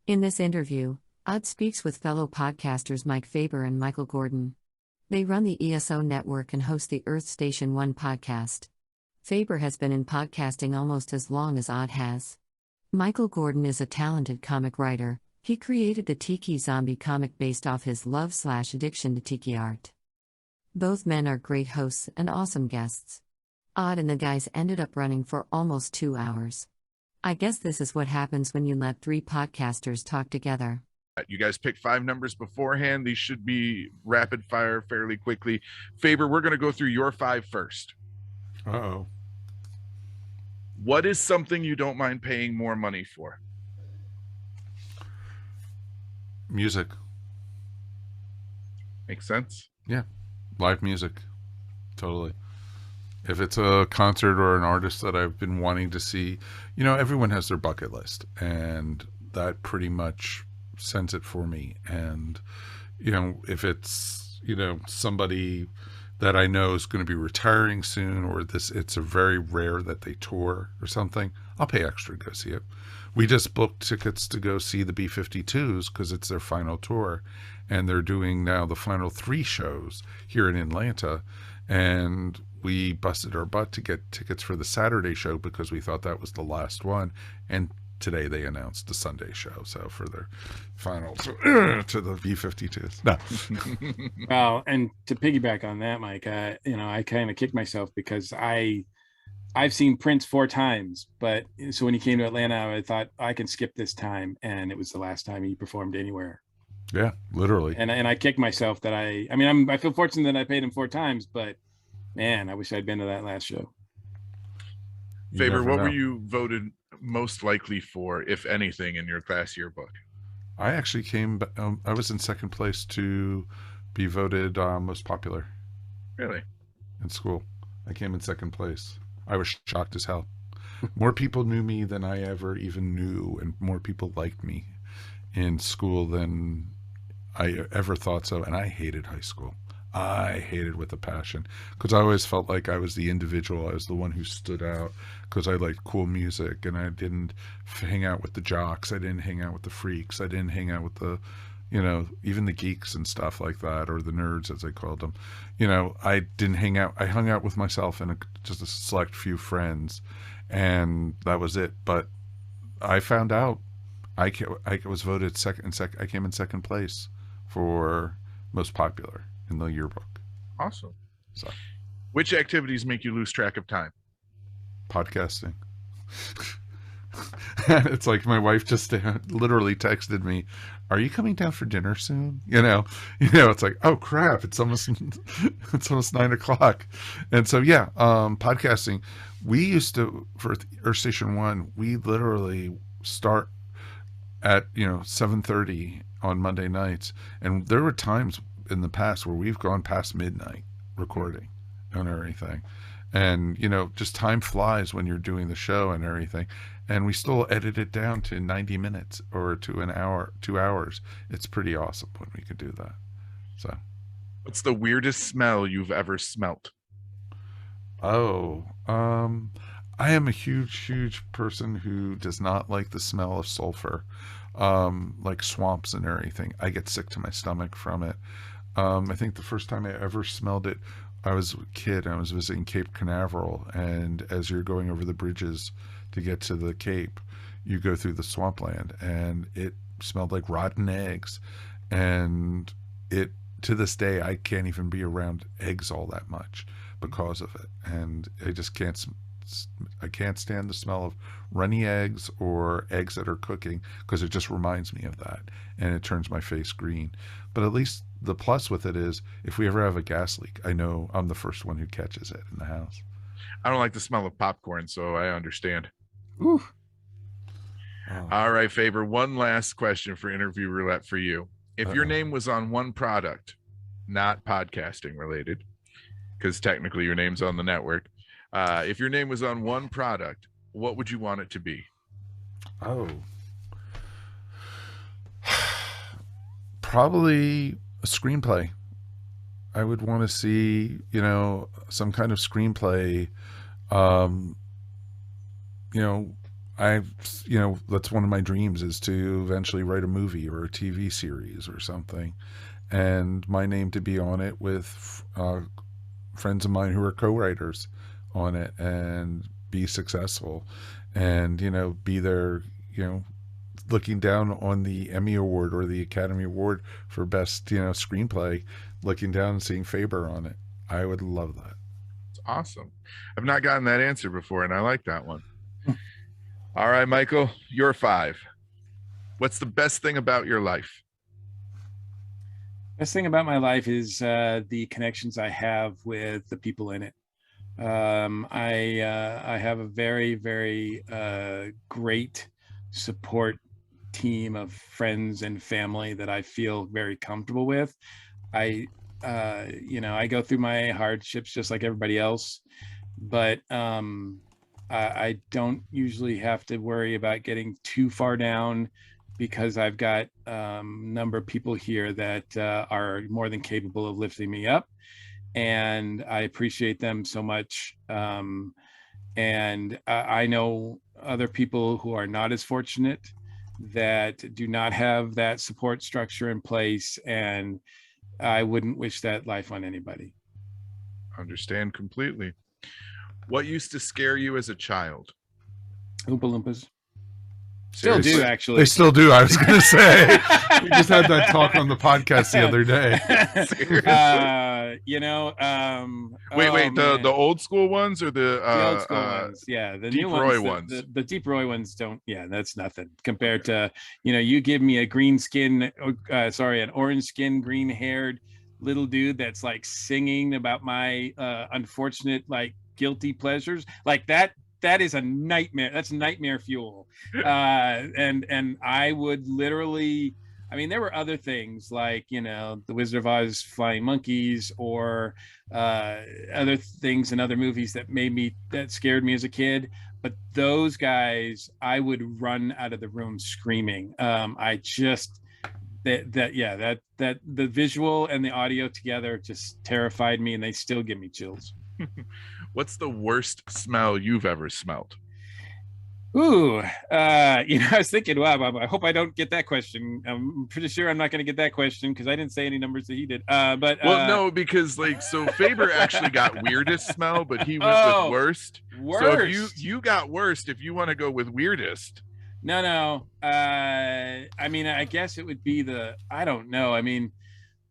In this interview, Odd speaks with fellow podcasters Mike Faber and Michael Gordon. They run the ESO Network and host the Earth Station 1 podcast. Faber has been in podcasting almost as long as Odd has. Michael Gordon is a talented comic writer. He created the Tiki Zombie comic based off his love/addiction to tiki art. Both men are great hosts and awesome guests. Odd and the guys ended up running for almost 2 hours. I guess this is what happens when you let 3 podcasters talk together. You guys picked 5 numbers beforehand. These should be rapid fire fairly quickly. Faber, we're going to go through your 5 first. Uh-oh. What is something you don't mind paying more money for? Music. Makes sense? Yeah. Live music. Totally. If it's a concert or an artist that I've been wanting to see, everyone has their bucket list, and that pretty much sends it for me. And, if it's, somebody that I know is going to be retiring soon, or it's a very rare that they tour or something, I'll pay extra to go see it. We just booked tickets to go see the B-52s because it's their final tour, and they're doing now the final 3 shows here in Atlanta, and we busted our butt to get tickets for the Saturday show because we thought that was the last one, and today they announced the Sunday show, so for their final to the B-52s. No. Well, and to piggyback on that, Mike, I kind of kicked myself because I've seen Prince 4 times, but so when he came to Atlanta, I thought I can skip this time, and it was the last time he performed anywhere. Yeah, literally. And I kicked myself that I feel fortunate that I paid him 4 times, but man, I wish I'd been to that last show. Faber, what were you voted most likely for, if anything, in your class yearbook? I actually I was in second place to be voted most popular. Really? In school. I came in second place. I was shocked as hell. More people knew me than I ever even knew, and more people liked me in school than I ever thought so. And I hated high school. I hated with a passion because I always felt like I was the individual. I was the one who stood out because I liked cool music, and I didn't hang out with the jocks. I didn't hang out with the freaks. I didn't hang out with the, even the geeks and stuff like that, or the nerds as they called them. I didn't hang out. I hung out with myself and just a select few friends, and that was it. But I found out I was voted second. I came in second place for most popular in the yearbook. Awesome. So, which activities make you lose track of time? Podcasting. It's like my wife just literally texted me, "Are you coming down for dinner soon?" It's like, oh crap, it's almost 9:00. And so podcasting. We used to, for Earth Station 1, we literally start at 7:30 on Monday nights, and there were times in the past where we've gone past midnight recording and everything, and just time flies when you're doing the show and everything, and we still edit it down to 90 minutes or to an hour, 2 hours. It's pretty awesome when we could do that. So what's the weirdest smell you've ever smelt? I am a huge person who does not like the smell of sulfur, like swamps and everything. I get sick to my stomach from it. I think the first time I ever smelled it, I was a kid. I was visiting Cape Canaveral, and as you're going over the bridges to get to the Cape, you go through the swampland, and it smelled like rotten eggs. And to this day, I can't even be around eggs all that much because of it. And I just I can't stand the smell of runny eggs or eggs that are cooking because it just reminds me of that, and it turns my face green. But at least the plus with it is if we ever have a gas leak, I know I'm the first one who catches it in the house. I don't like the smell of popcorn, so I understand. Ooh. Oh. All right, Faber, one last question for Interview Roulette for you. If your name was on one product, not podcasting related, because technically your name's on the network, if your name was on one product, what would you want it to be? Probably a screenplay. I would want to see, some kind of screenplay, that's one of my dreams, is to eventually write a movie or a TV series or something, and my name to be on it with friends of mine who are co-writers on it, and be successful, and be there, looking down on the Emmy Award or the Academy Award for best screenplay, looking down and seeing Faber on it. I would love that. It's awesome. I've not gotten that answer before, and I like that one. All right, Michael, you're 5. What's the best thing about your life? Best thing about my life is the connections I have with the people in it. I have a very, very great support team of friends and family that I feel very comfortable with. I go through my hardships just like everybody else, but I don't usually have to worry about getting too far down, because I've got a number of people here that are more than capable of lifting me up, and I appreciate them so much. And I know other people who are not as fortunate, that do not have that support structure in place, and I wouldn't wish that life on anybody. Understand completely. What used to scare you as a child? Oompa Loompas. Still do, actually. They still do. I was going to say, we just had that talk on the podcast the other day. Wait, the old school ones or the old school ones? Yeah, the Deep new Roy ones. ones. The Deep Roy ones don't. Yeah, that's nothing compared to you give me a green skin, an orange skin, green haired little dude that's like singing about my unfortunate guilty pleasures like that. That is a nightmare. That's nightmare fuel. And I would literally, there were other things like, The Wizard of Oz flying monkeys, or other things in other movies that scared me as a kid. But those guys, I would run out of the room screaming. The visual and the audio together just terrified me, and they still give me chills. What's the worst smell you've ever smelled? Ooh, I was thinking, wow, I hope I don't get that question. I'm pretty sure I'm not going to get that question, because I didn't say any numbers that he did. No, because so Faber actually got weirdest smell, but he went with worst. So if you got worst, if you want to go with weirdest. No. I guess it would be I don't know.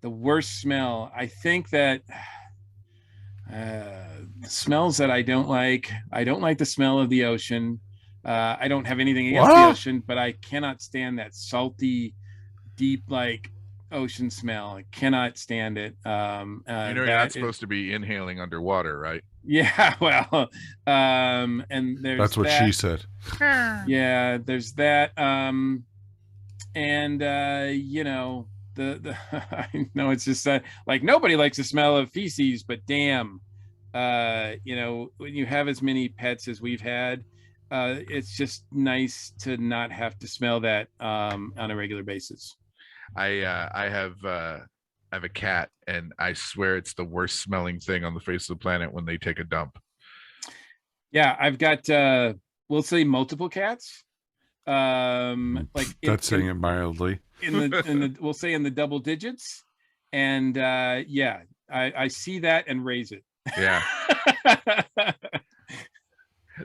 The worst smell. I think that smells that I don't like the smell of the ocean. I don't have anything against the ocean, but I cannot stand that salty, deep ocean smell. I cannot stand it. You're not supposed to be inhaling underwater, right? Yeah, well, and that's what she said. Yeah, there's that. I know it's just nobody likes the smell of feces, but damn, when you have as many pets as we've had, it's just nice to not have to smell that on a regular basis. I have a cat, and I swear it's the worst smelling thing on the face of the planet when they take a dump. Yeah, I've got we'll say multiple cats. That's saying it mildly. We'll say in the double digits, and I see that and raise it. Yeah.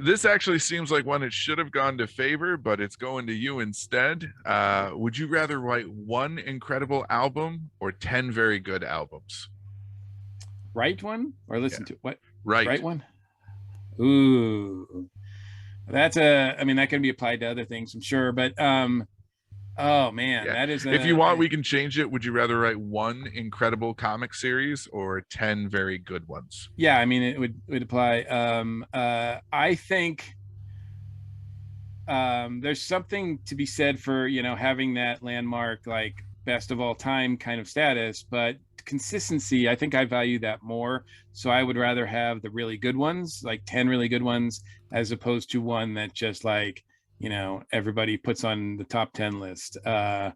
This actually seems like one that should have gone to Faber, but it's going to you instead. Would you rather write one incredible album or 10 very good albums? Write one or listen to what? Write one. Ooh, that's that can be applied to other things, I'm sure, but oh man, that is. If you want, we can change it. Would you rather write one incredible comic series or 10 very good ones? Yeah, it would apply. I think there's something to be said for having that landmark best of all time kind of status, but consistency, I think I value that more. So I would rather have the really good ones, 10 really good ones, as opposed to one that just everybody puts on the top 10 list. I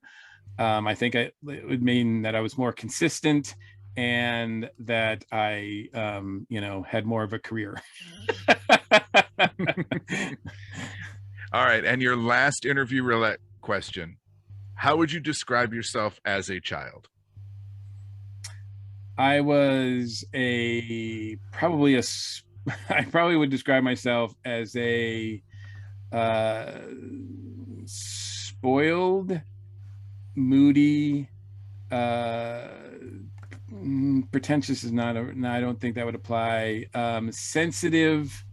think it would mean that I was more consistent, and that I had more of a career. All right. And your last interview roulette question. How would you describe yourself as a child? I was I probably would describe myself as a spoiled, moody, pretentious is not no, I don't think that would apply. Sensitive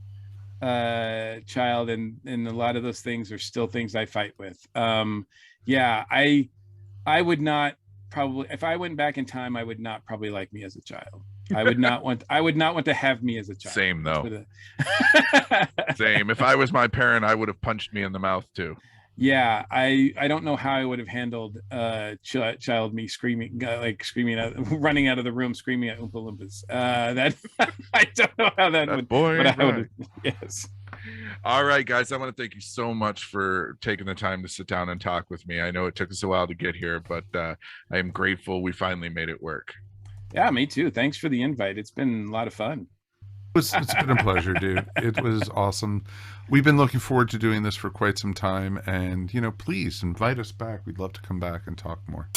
child, and a lot of those things are still things I fight with. Yeah, I would not probably, if I went back in time, I would not probably like me as a child. I would not want to have me as a child. Same though. Same. If I was my parent, I would have punched me in the mouth too. Yeah, I don't know how I would have handled child me screaming, running out of the room screaming at Oompa Loompas. That I don't know how that would. Boy, but I would. Yes. All right, guys. I want to thank you so much for taking the time to sit down and talk with me. I know it took us a while to get here, but I am grateful we finally made it work. Yeah, me too. Thanks for the invite. It's been a lot of fun. It's been a pleasure, dude. It was awesome. We've been looking forward to doing this for quite some time, and please invite us back. We'd love to come back and talk more.